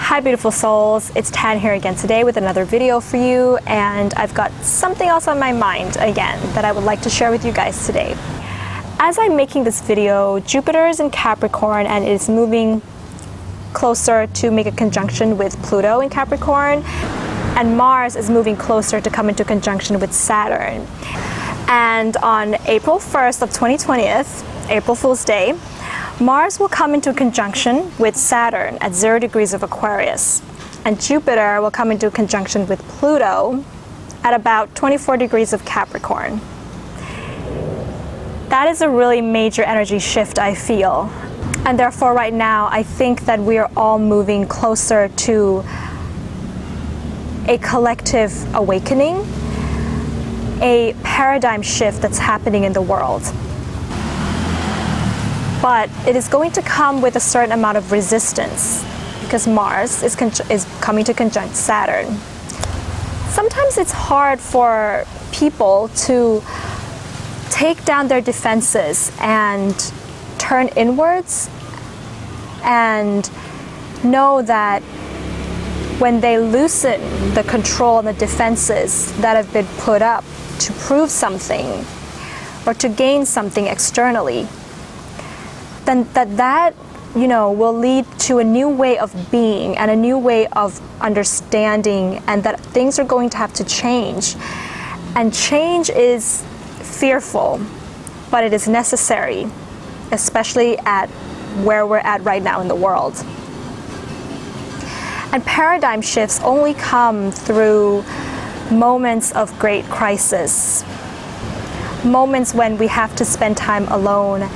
Hi beautiful souls, it's Tan here again today with another video for you, and I've got something else on my mind again that I would like to share with you guys today. As I'm making this video, Jupiter is in Capricorn and is moving closer to make a conjunction with Pluto in Capricorn, and Mars is moving closer to come into conjunction with Saturn. And on April 1st of 2020, April Fool's Day, Mars will come into conjunction with Saturn at 0 degrees of Aquarius, and Jupiter will come into conjunction with Pluto at about 24 degrees of Capricorn. That is a really major energy shift, I feel, and therefore right now I think that we are all moving closer to a collective awakening, a paradigm shift that's happening in the world. But it is going to come with a certain amount of resistance because Mars is coming to conjunct Saturn. Sometimes it's hard for people to take down their defenses and turn inwards and know that when they loosen the control and the defenses that have been put up to prove something or to gain something externally, then that will lead to a new way of being and a new way of understanding, and that things are going to have to change. And change is fearful, but it is necessary, especially at where we're at right now in the world. And paradigm shifts only come through moments of great crisis, moments when we have to spend time alone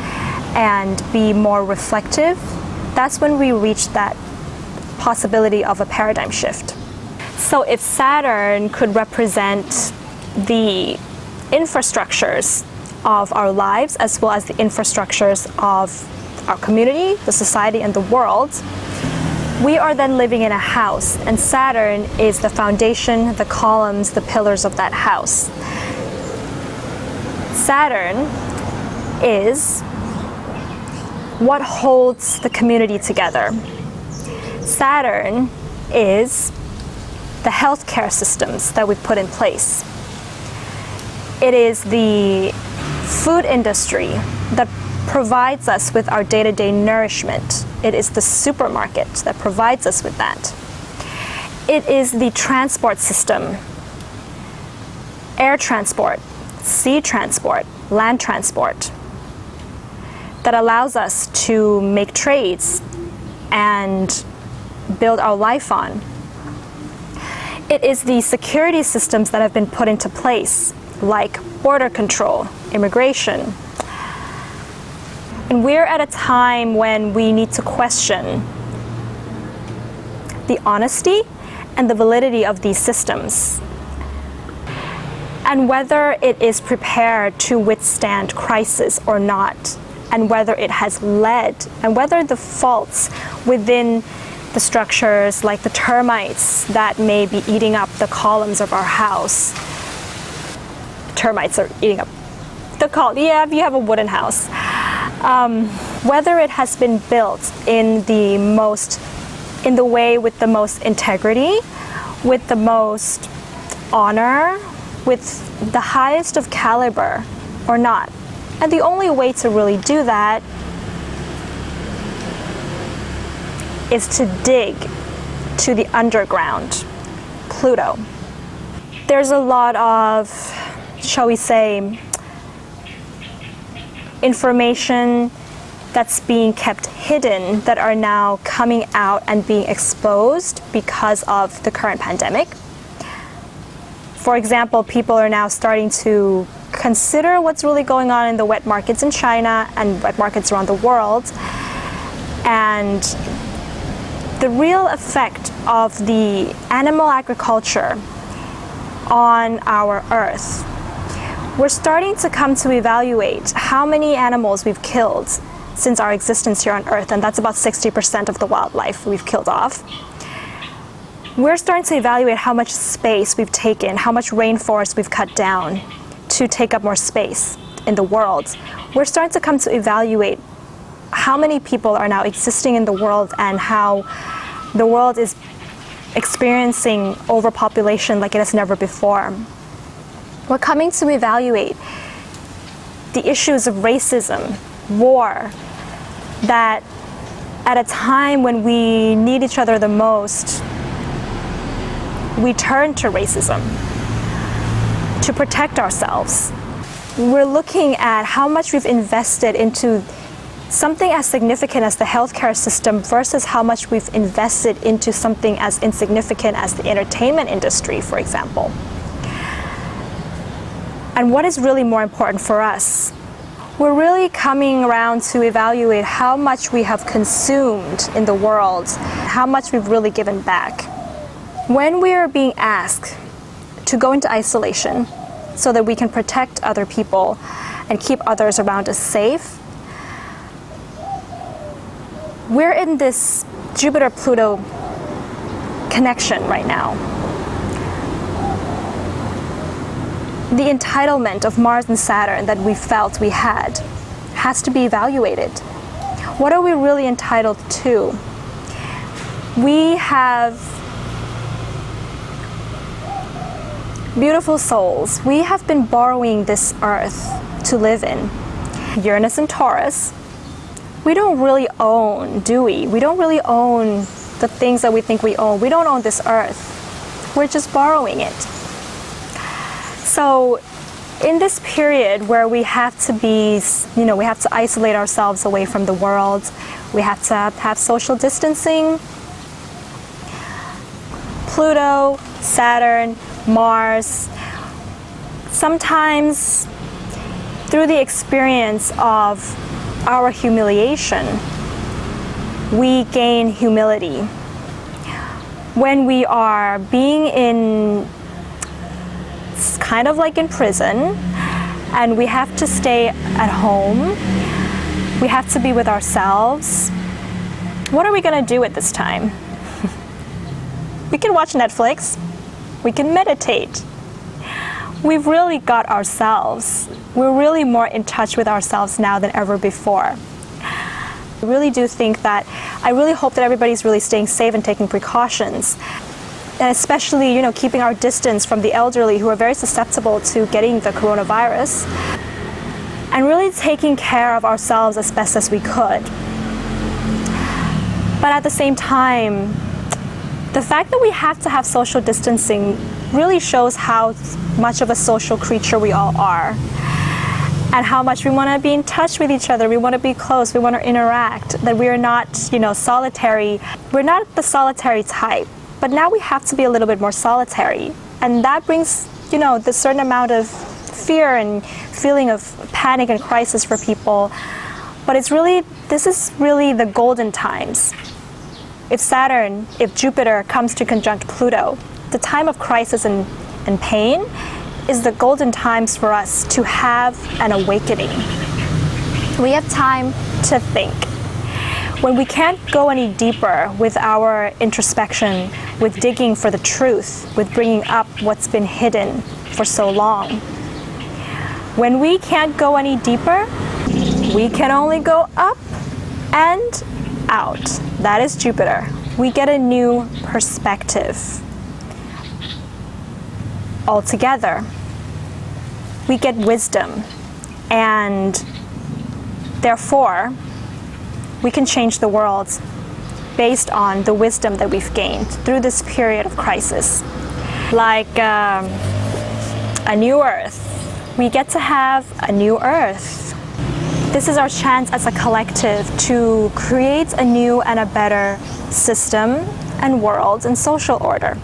and be more reflective. That's when we reach that possibility of a paradigm shift. So if Saturn could represent the infrastructures of our lives as well as the infrastructures of our community, the society, and the world, we are then living in a house, and Saturn is the foundation, the columns, the pillars of that house. Saturn is what holds the community together. Saturn is the healthcare systems that we put in place. It is the food industry that provides us with our day-to-day nourishment. It is the supermarket that provides us with that. It is the transport system, air transport, sea transport, land transport, that allows us to make trades and build our life on. It is the security systems that have been put into place, like border control, immigration. And we're at a time when we need to question the honesty and the validity of these systems, and whether it is prepared to withstand crisis or not, and whether it has led, and whether the faults within the structures, like the termites that may be eating up the columns of our house. Termites are eating up the columns. Yeah, if you have a wooden house. Whether it has been built in the way with the most integrity, with the most honor, with the highest of caliber or not. And the only way to really do that is to dig to the underground, Pluto. There's a lot of, shall we say, information that's being kept hidden that are now coming out and being exposed because of the current pandemic. For example, people are now starting to consider what's really going on in the wet markets in China and wet markets around the world, and the real effect of the animal agriculture on our earth. We're starting to come to evaluate how many animals we've killed since our existence here on Earth, and that's about 60% of the wildlife we've killed off. We're starting to evaluate how much space we've taken, how much rainforest we've cut down to take up more space in the world. We're starting to come to evaluate how many people are now existing in the world and how The world is experiencing overpopulation like it has never before. We're coming to evaluate the issues of racism, war, that at a time when we need each other the most, we turn to racism to protect ourselves. We're looking at how much we've invested into something as significant as the healthcare system versus how much we've invested into something as insignificant as the entertainment industry, for example. And what is really more important for us? We're really coming around to evaluate how much we have consumed in the world, how much we've really given back. When we are being asked to go into isolation so that we can protect other people and keep others around us safe, we're in this Jupiter-Pluto connection right now. The entitlement of Mars and Saturn that we felt we had has to be evaluated. What are we really entitled to? We have beautiful souls. We have been borrowing this earth to live in. Uranus and Taurus, we don't really own, do we? We don't really own the things that we think we own. We don't own this earth. We're just borrowing it. So in this period where we have to be, we have to isolate ourselves away from the world, we have to have social distancing, Pluto, Saturn, Mars, sometimes through the experience of our humiliation, we gain humility. When we are being in, it's kind of like in prison, and we have to stay at home, we have to be with ourselves, what are we going to do at this time? We can watch Netflix, we can meditate. We've really got ourselves. We're really more in touch with ourselves now than ever before. I really do think that, I really hope that everybody's really staying safe and taking precautions. And especially, keeping our distance from the elderly who are very susceptible to getting the coronavirus. And really taking care of ourselves as best as we could. But at the same time, the fact that we have to have social distancing really shows how much of a social creature we all are. And how much we want to be in touch with each other, we want to be close, we want to interact, that we are not, solitary. We're not the solitary type. But now we have to be a little bit more solitary. And that brings, the certain amount of fear and feeling of panic and crisis for people. But this is really the golden times. If Jupiter comes to conjunct Pluto, the time of crisis and pain is the golden times for us to have an awakening. We have time to think. When we can't go any deeper with our introspection, with digging for the truth, with bringing up what's been hidden for so long. When we can't go any deeper, we can only go up and out. That is Jupiter. We get a new perspective. Altogether, we get wisdom, and therefore, we can change the world based on the wisdom that we've gained through this period of crisis. Like a new earth. We get to have a new earth. This is our chance as a collective to create a new and a better system and world and social order.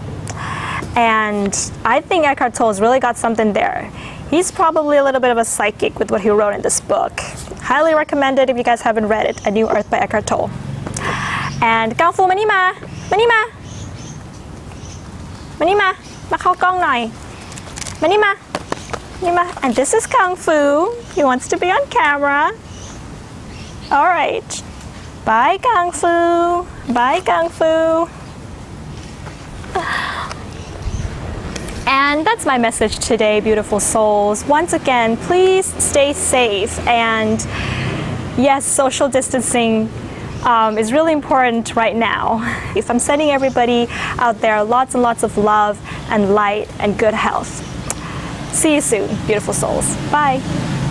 And I think Eckhart Tolle's really got something there. He's probably a little bit of a psychic with what he wrote in this book. Highly recommend it if you guys haven't read it, A New Earth by Eckhart Tolle. And Kung Fu, มานี่มาเข้ากล้องหน่อยมานี่มา And this is Kung Fu. He wants to be on camera. All right. Bye, Kung Fu. Bye, Kung Fu. And that's my message today, beautiful souls. Once again, please stay safe. And yes, social distancing is really important right now. If I'm sending everybody out there lots and lots of love and light and good health. See you soon, beautiful souls. Bye.